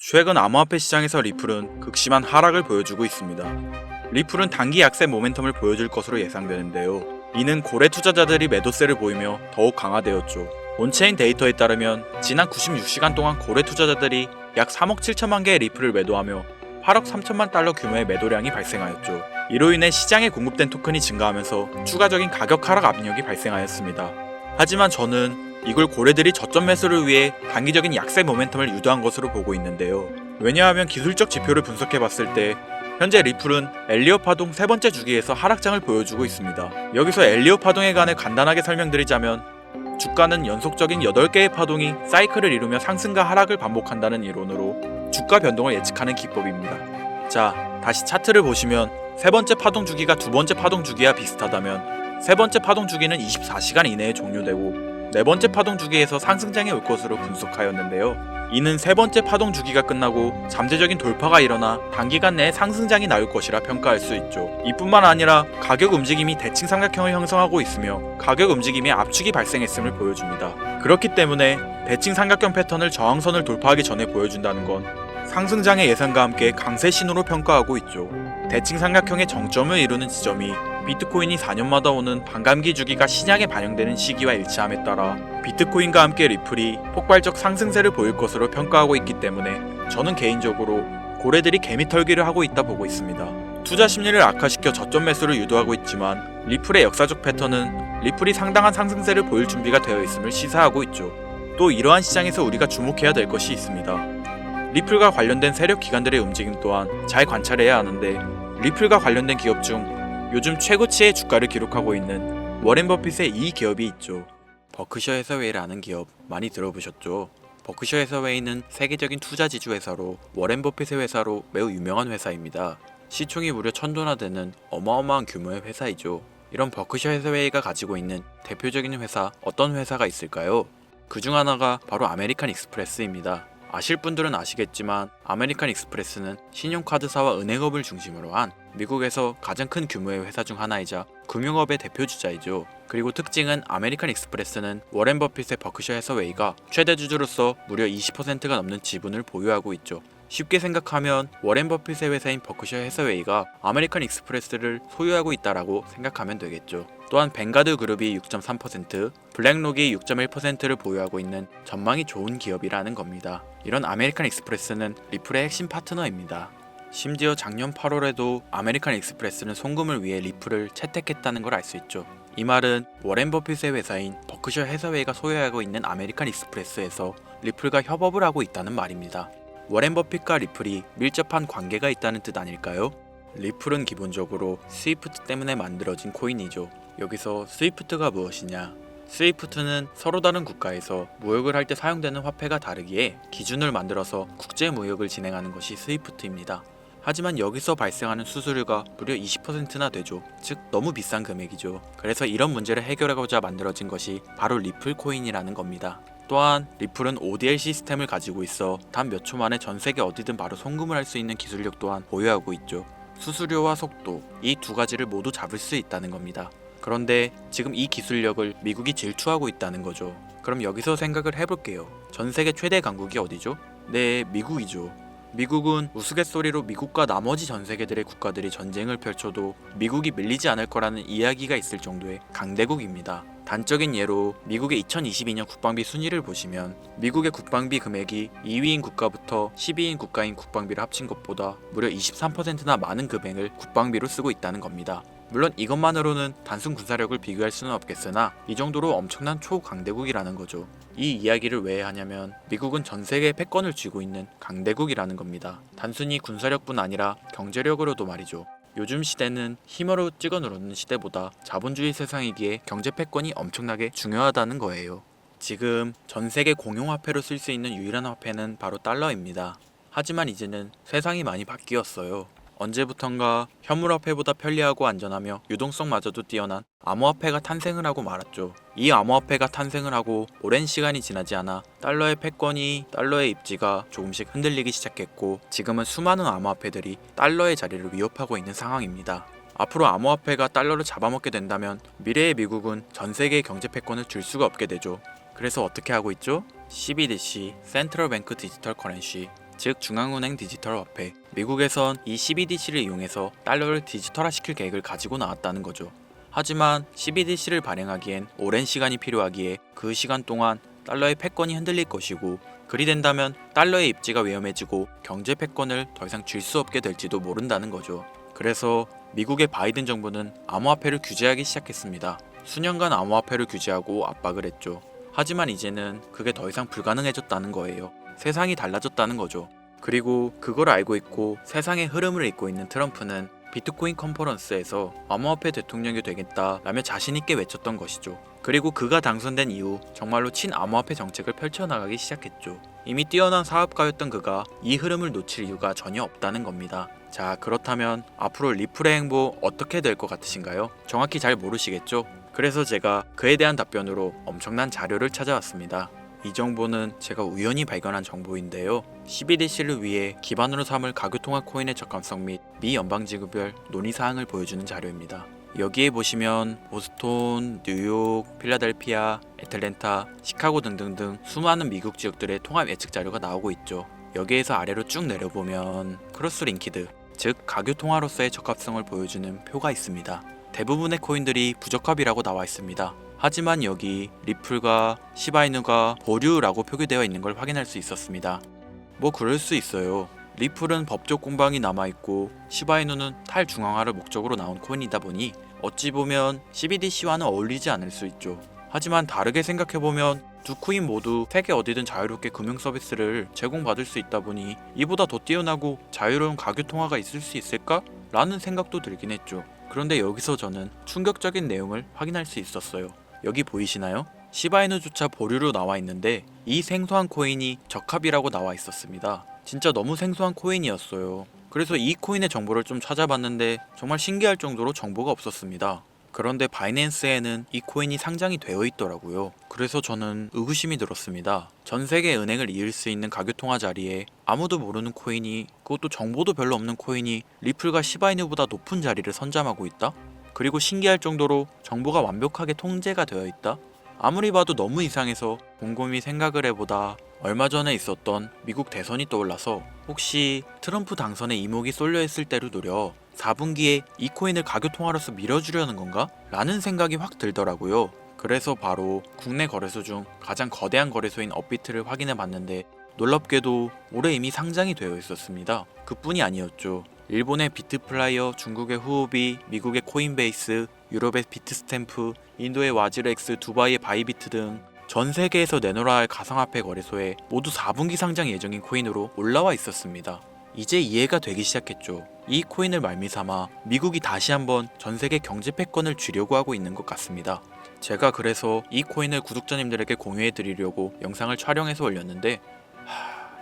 최근 암호화폐 시장에서 리플은 극심한 하락을 보여주고 있습니다. 리플은 단기 약세 모멘텀을 보여줄 것으로 예상되는데요. 이는 고래 투자자들이 매도세를 보이며 더욱 강화되었죠. 온체인 데이터에 따르면 지난 96시간 동안 고래 투자자들이 약 3억 7천만 개의 리플을 매도하며 8억 3천만 달러 규모의 매도량이 발생하였죠. 이로 인해 시장에 공급된 토큰이 증가하면서 추가적인 가격 하락 압력이 발생하였습니다. 하지만 저는 이걸 고래들이 저점 매수를 위해 단기적인 약세 모멘텀을 유도한 것으로 보고 있는데요. 왜냐하면 기술적 지표를 분석해봤을 때 현재 리플은 엘리엇 파동 세 번째 주기에서 하락장을 보여주고 있습니다. 여기서 엘리엇 파동에 관해 간단하게 설명드리자면 주가는 연속적인 8개의 파동이 사이클을 이루며 상승과 하락을 반복한다는 이론으로 주가 변동을 예측하는 기법입니다. 자, 다시 차트를 보시면 세 번째 파동 주기가 두 번째 파동 주기와 비슷하다면 세 번째 파동 주기는 24시간 이내에 종료되고 네 번째 파동 주기에서 상승장이 올 것으로 분석하였는데요. 이는 세 번째 파동 주기가 끝나고 잠재적인 돌파가 일어나 단기간 내에 상승장이 나올 것이라 평가할 수 있죠. 이뿐만 아니라 가격 움직임이 대칭 삼각형을 형성하고 있으며 가격 움직임에 압축이 발생했음을 보여줍니다. 그렇기 때문에 대칭 삼각형 패턴을 저항선을 돌파하기 전에 보여준다는 건 상승장의 예상과 함께 강세 신호로 평가하고 있죠. 대칭 삼각형의 정점을 이루는 지점이 비트코인이 4년마다 오는 반감기 주기가 시장에 반영되는 시기와 일치함에 따라 비트코인과 함께 리플이 폭발적 상승세를 보일 것으로 평가하고 있기 때문에 저는 개인적으로 고래들이 개미털기를 하고 있다 보고 있습니다. 투자 심리를 악화시켜 저점 매수를 유도하고 있지만 리플의 역사적 패턴은 리플이 상당한 상승세를 보일 준비가 되어 있음을 시사하고 있죠. 또 이러한 시장에서 우리가 주목해야 될 것이 있습니다. 리플과 관련된 세력 기관들의 움직임 또한 잘 관찰해야 하는데 리플과 관련된 기업 중 요즘 최고치의 주가를 기록하고 있는 워렌 버핏의 이 기업이 있죠. 버크셔 해서웨이라는 기업 많이 들어보셨죠? 버크셔 해서웨이는 세계적인 투자 지주 회사로 워렌 버핏의 회사로 매우 유명한 회사입니다. 시총이 무려 1000조나 되는 어마어마한 규모의 회사이죠. 이런 버크셔 해서웨이가 가지고 있는 대표적인 회사 어떤 회사가 있을까요? 그 중 하나가 바로 아메리칸 익스프레스입니다. 아실 분들은 아시겠지만 아메리칸 익스프레스는 신용카드사와 은행업을 중심으로 한 미국에서 가장 큰 규모의 회사 중 하나이자 금융업의 대표 주자이죠. 그리고 특징은 아메리칸 익스프레스는 워렌 버핏의 버크셔 해서웨이가 최대 주주로서 무려 20%가 넘는 지분을 보유하고 있죠. 쉽게 생각하면 워렌 버핏의 회사인 버크셔 해서웨이가 아메리칸 익스프레스를 소유하고 있다라고 생각하면 되겠죠. 또한 뱅가드 그룹이 6.3%, 블랙록이 6.1%를 보유하고 있는 전망이 좋은 기업이라는 겁니다. 이런 아메리칸 익스프레스는 리플의 핵심 파트너입니다. 심지어 작년 8월에도 아메리칸 익스프레스는 송금을 위해 리플을 채택했다는 걸 알 수 있죠. 이 말은 워렌 버핏의 회사인 버크셔 해서웨이가 소유하고 있는 아메리칸 익스프레스에서 리플과 협업을 하고 있다는 말입니다. 워렌 버핏과 리플이 밀접한 관계가 있다는 뜻 아닐까요? 리플은 기본적으로 스위프트 때문에 만들어진 코인이죠. 여기서 스위프트가 무엇이냐? 스위프트는 서로 다른 국가에서 무역을 할 때 사용되는 화폐가 다르기에 기준을 만들어서 국제 무역을 진행하는 것이 스위프트입니다. 하지만 여기서 발생하는 수수료가 무려 20%나 되죠. 즉 너무 비싼 금액이죠. 그래서 이런 문제를 해결하고자 만들어진 것이 바로 리플 코인이라는 겁니다. 또한 리플은 ODL 시스템을 가지고 있어 단 몇 초 만에 전 세계 어디든 바로 송금을 할 수 있는 기술력 또한 보유하고 있죠. 수수료와 속도, 이 두 가지를 모두 잡을 수 있다는 겁니다. 그런데 지금 이 기술력을 미국이 질투하고 있다는 거죠. 그럼 여기서 생각을 해볼게요. 전 세계 최대 강국이 어디죠? 네, 미국이죠. 미국은 우스갯소리로 미국과 나머지 전 세계들의 국가들이 전쟁을 펼쳐도 미국이 밀리지 않을 거라는 이야기가 있을 정도의 강대국입니다. 단적인 예로 미국의 2022년 국방비 순위를 보시면 미국의 국방비 금액이 2위인 국가부터 10위인 국가인 국방비를 합친 것보다 무려 23%나 많은 금액을 국방비로 쓰고 있다는 겁니다. 물론 이것만으로는 단순 군사력을 비교할 수는 없겠으나 이 정도로 엄청난 초강대국이라는 거죠. 이 이야기를 왜 하냐면 미국은 전 세계의 패권을 쥐고 있는 강대국이라는 겁니다. 단순히 군사력뿐 아니라 경제력으로도 말이죠. 요즘 시대는 힘으로 찍어 누르는 시대보다 자본주의 세상이기에 경제 패권이 엄청나게 중요하다는 거예요. 지금 전 세계 공용화폐로 쓸 수 있는 유일한 화폐는 바로 달러입니다. 하지만 이제는 세상이 많이 바뀌었어요. 언제부턴가 현물화폐보다 편리하고 안전하며 유동성마저도 뛰어난 암호화폐가 탄생을 하고 말았죠. 이 암호화폐가 탄생을 하고 오랜 시간이 지나지 않아 달러의 패권이 달러의 입지가 조금씩 흔들리기 시작했고 지금은 수많은 암호화폐들이 달러의 자리를 위협하고 있는 상황입니다. 앞으로 암호화폐가 달러를 잡아먹게 된다면 미래의 미국은 전 세계의 경제 패권을 줄 수가 없게 되죠. 그래서 어떻게 하고 있죠? CBDC, 센트럴 뱅크 디지털 커런시, 즉 중앙은행 디지털 화폐. 미국에선 이 CBDC를 이용해서 달러를 디지털화시킬 계획을 가지고 나왔다는 거죠. 하지만 CBDC를 발행하기엔 오랜 시간이 필요하기에 그 시간 동안 달러의 패권이 흔들릴 것이고, 그리 된다면 달러의 입지가 위험해지고 경제 패권을 더 이상 쥘 수 없게 될지도 모른다는 거죠. 그래서 미국의 바이든 정부는 암호화폐를 규제하기 시작했습니다. 수년간 암호화폐를 규제하고 압박을 했죠. 하지만 이제는 그게 더 이상 불가능해졌다는 거예요. 세상이 달라졌다는 거죠. 그리고 그걸 알고 있고 세상의 흐름을 읽고 있는 트럼프는 비트코인 컨퍼런스에서 암호화폐 대통령이 되겠다라며 자신있게 외쳤던 것이죠. 그리고 그가 당선된 이후 정말로 친암호화폐 정책을 펼쳐나가기 시작했죠. 이미 뛰어난 사업가였던 그가 이 흐름을 놓칠 이유가 전혀 없다는 겁니다. 자, 그렇다면 앞으로 리플의 행보 어떻게 될 것 같으신가요? 정확히 잘 모르시겠죠? 그래서 제가 그에 대한 답변으로 엄청난 자료를 찾아왔습니다. 이 정보는 제가 우연히 발견한 정보인데요. CBDC를 위해 기반으로 삼을 가교통화 코인의 적합성 및 미 연방지구별 논의사항을 보여주는 자료입니다. 여기에 보시면 보스톤, 뉴욕, 필라델피아, 애틀랜타, 시카고 등등등 수많은 미국 지역들의 통합 예측 자료가 나오고 있죠. 여기에서 아래로 쭉 내려보면 크로스링키드, 즉 가교통화로서의 적합성을 보여주는 표가 있습니다. 대부분의 코인들이 부적합이라고 나와 있습니다. 하지만 여기 리플과 시바이누가 보류라고 표기되어 있는 걸 확인할 수 있었습니다. 뭐 그럴 수 있어요. 리플은 법적 공방이 남아있고 시바이누는 탈중앙화를 목적으로 나온 코인이다 보니 어찌 보면 CBDC와는 어울리지 않을 수 있죠. 하지만 다르게 생각해보면 두 코인 모두 세계 어디든 자유롭게 금융 서비스를 제공받을 수 있다 보니 이보다 더 뛰어나고 자유로운 가교통화가 있을 수 있을까? 라는 생각도 들긴 했죠. 그런데 여기서 저는 충격적인 내용을 확인할 수 있었어요. 여기 보이시나요? 시바이누조차 보류로 나와 있는데 이 생소한 코인이 적합이라고 나와 있었습니다. 진짜 너무 생소한 코인이었어요. 그래서 이 코인의 정보를 좀 찾아봤는데 정말 신기할 정도로 정보가 없었습니다. 그런데 바이낸스에는 이 코인이 상장이 되어 있더라고요. 그래서 저는 의구심이 들었습니다. 전 세계 은행을 이을 수 있는 가교통화 자리에 아무도 모르는 코인이, 그것도 정보도 별로 없는 코인이 리플과 시바이누보다 높은 자리를 선점하고 있다? 그리고 신기할 정도로 정보가 완벽하게 통제가 되어 있다? 아무리 봐도 너무 이상해서 곰곰이 생각을 해보다 얼마 전에 있었던 미국 대선이 떠올라서 혹시 트럼프 당선에 이목이 쏠려 있을 때를 노려 4분기에 이 코인을 가교통화로서 밀어주려는 건가? 라는 생각이 확 들더라고요. 그래서 바로 국내 거래소 중 가장 거대한 거래소인 업비트를 확인해 봤는데 놀랍게도 올해 이미 상장이 되어 있었습니다. 그뿐이 아니었죠. 일본의 비트플라이어, 중국의 후오비, 미국의 코인베이스, 유럽의 비트스탬프, 인도의 와즈렉스, 두바이의 바이비트 등 전 세계에서 내놓아야 할 가상화폐 거래소에 모두 4분기 상장 예정인 코인으로 올라와 있었습니다. 이제 이해가 되기 시작했죠. 이 코인을 말미삼아 미국이 다시 한번 전 세계 경제 패권을 쥐려고 하고 있는 것 같습니다. 제가 그래서 이 코인을 구독자님들에게 공유해 드리려고 영상을 촬영해서 올렸는데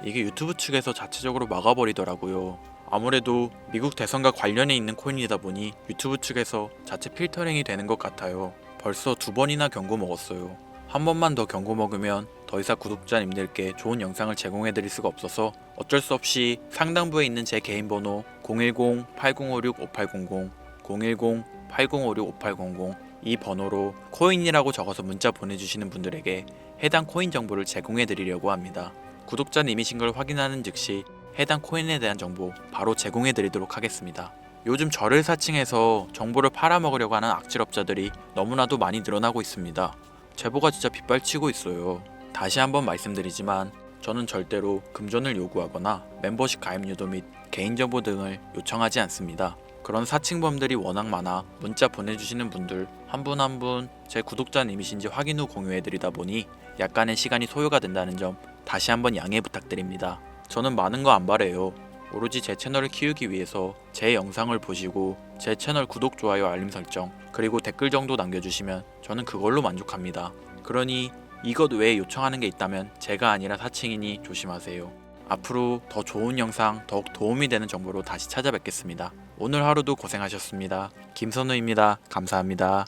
이게 유튜브 측에서 자체적으로 막아버리더라고요. 아무래도 미국 대선과 관련이 있는 코인이다 보니 유튜브 측에서 자체 필터링이 되는 것 같아요. 벌써 2번이나 경고 먹었어요. 한 번만 더 경고 먹으면 더 이상 구독자님들께 좋은 영상을 제공해 드릴 수가 없어서 어쩔 수 없이 상단부에 있는 제 개인 번호 010-8056-5800, 010-8056-5800 이 번호로 코인이라고 적어서 문자 보내주시는 분들에게 해당 코인 정보를 제공해 드리려고 합니다. 구독자님이신 걸 확인하는 즉시 해당 코인에 대한 정보 바로 제공해 드리도록 하겠습니다. 요즘 저를 사칭해서 정보를 팔아먹으려고 하는 악질업자들이 너무나도 많이 늘어나고 있습니다. 제보가 진짜 빗발치고 있어요. 다시 한번 말씀드리지만 저는 절대로 금전을 요구하거나 멤버십 가입 유도 및 개인정보 등을 요청하지 않습니다. 그런 사칭범들이 워낙 많아 문자 보내주시는 분들 한 분 한 분 제 구독자님이신지 확인 후 공유해드리다 보니 약간의 시간이 소요가 된다는 점 다시 한번 양해 부탁드립니다. 저는 많은 거 안 바래요. 오로지 제 채널을 키우기 위해서 제 영상을 보시고 제 채널 구독, 좋아요, 알림 설정 그리고 댓글 정도 남겨주시면 저는 그걸로 만족합니다. 그러니 이것 외에 요청하는 게 있다면 제가 아니라 사칭이니 조심하세요. 앞으로 더 좋은 영상, 더욱 도움이 되는 정보로 다시 찾아뵙겠습니다. 오늘 하루도 고생하셨습니다. 김선우입니다. 감사합니다.